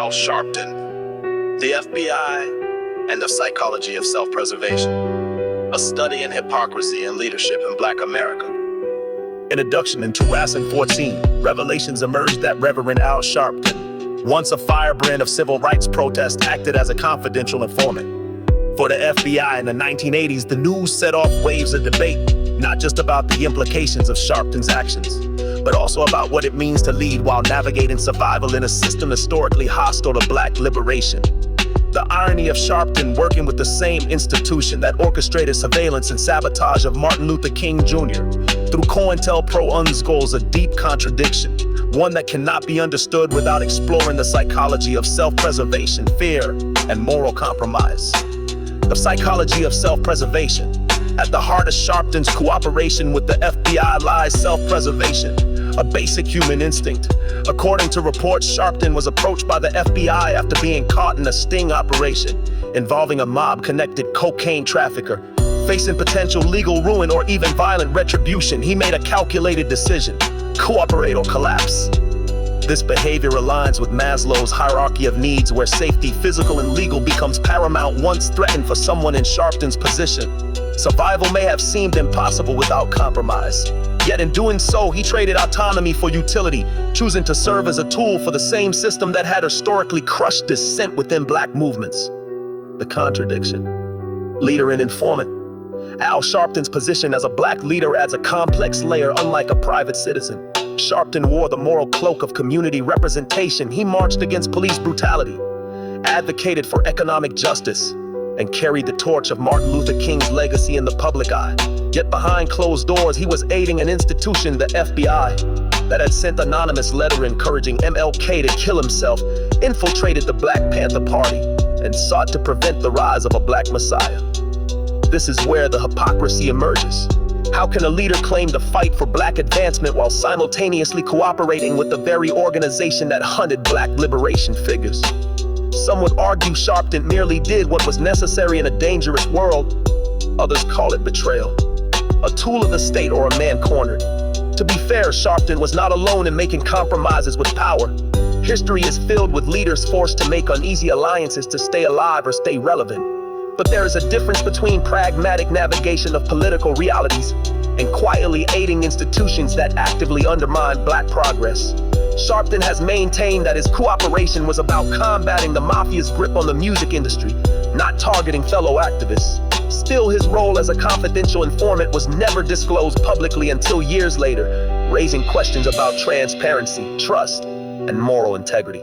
Al Sharpton, the FBI, and the psychology of self-preservation, a study in hypocrisy and leadership in Black America. Introduction. In 2014, revelations emerged that Reverend Al Sharpton, once a firebrand of civil rights protest, acted as a confidential informant. For the FBI in the 1980s, the news set off waves of debate, not just about the implications of Sharpton's actions, but also about what it means to lead while navigating survival in a system historically hostile to Black liberation. The irony of Sharpton working with the same institution that orchestrated surveillance and sabotage of Martin Luther King Jr. through COINTELPRO underscores a deep contradiction, one that cannot be understood without exploring the psychology of self-preservation, fear, and moral compromise. The psychology of self-preservation. At the heart of Sharpton's cooperation with the FBI lies self-preservation, a basic human instinct. According to reports, Sharpton was approached by the FBI after being caught in a sting operation involving a mob-connected cocaine trafficker. Facing potential legal ruin or even violent retribution, he made a calculated decision: cooperate or collapse. This behavior aligns with Maslow's hierarchy of needs, where safety, physical and legal, becomes paramount once threatened. For someone in Sharpton's position, survival may have seemed impossible without compromise. Yet in doing so, he traded autonomy for utility, choosing to serve as a tool for the same system that had historically crushed dissent within Black movements. The contradiction. Leader and informant. Al Sharpton's position as a Black leader adds a complex layer. Unlike a private citizen, Sharpton wore the moral cloak of community representation. He marched against police brutality, advocated for economic justice, and carried the torch of Martin Luther King's legacy in the public eye. Yet behind closed doors, he was aiding an institution, the FBI, that had sent anonymous letter encouraging MLK to kill himself, infiltrated the Black Panther Party, and sought to prevent the rise of a Black Messiah. This is where the hypocrisy emerges. How can a leader claim to fight for Black advancement while simultaneously cooperating with the very organization that hunted Black liberation figures? Some would argue Sharpton merely did what was necessary in a dangerous world. Others call it betrayal, a tool of the state, or a man cornered. To be fair, Sharpton was not alone in making compromises with power. History is filled with leaders forced to make uneasy alliances to stay alive or stay relevant. But there is a difference between pragmatic navigation of political realities and quietly aiding institutions that actively undermine Black progress. Sharpton has maintained that his cooperation was about combating the mafia's grip on the music industry, not targeting fellow activists. Still, his role as a confidential informant was never disclosed publicly until years later, raising questions about transparency, trust, and moral integrity.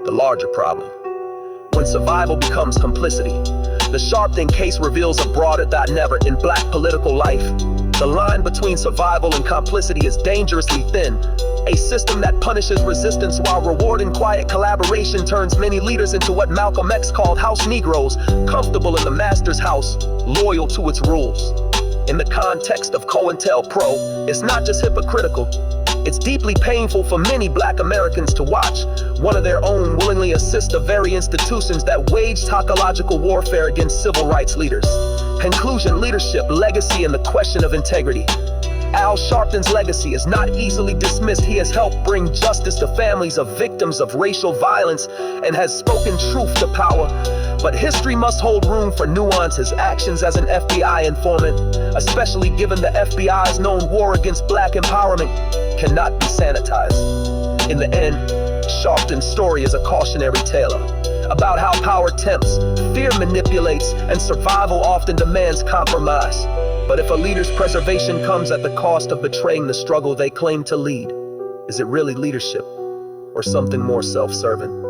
The larger problem: when survival becomes complicity. The Sharpton case reveals a broader dynamic in Black political life. The line between survival and complicity is dangerously thin. A system that punishes resistance while rewarding quiet collaboration turns many leaders into what Malcolm X called house Negroes, comfortable in the master's house, loyal to its rules. In the context of COINTELPRO, it's not just hypocritical, it's deeply painful for many Black Americans to watch one of their own willingly assist the very institutions that waged psychological warfare against civil rights leaders. Conclusion: leadership, legacy, and the question of integrity. Al Sharpton's legacy is not easily dismissed. He has helped bring justice to families of victims of racial violence and has spoken truth to power. But history must hold room for nuance. His actions as an FBI informant, especially given the FBI's known war against Black empowerment, cannot be sanitized. In the end, Sharpton's story is a cautionary tale about how power tempts, fear manipulates, and survival often demands compromise. But if a leader's preservation comes at the cost of betraying the struggle they claim to lead, is it really leadership or something more self-serving?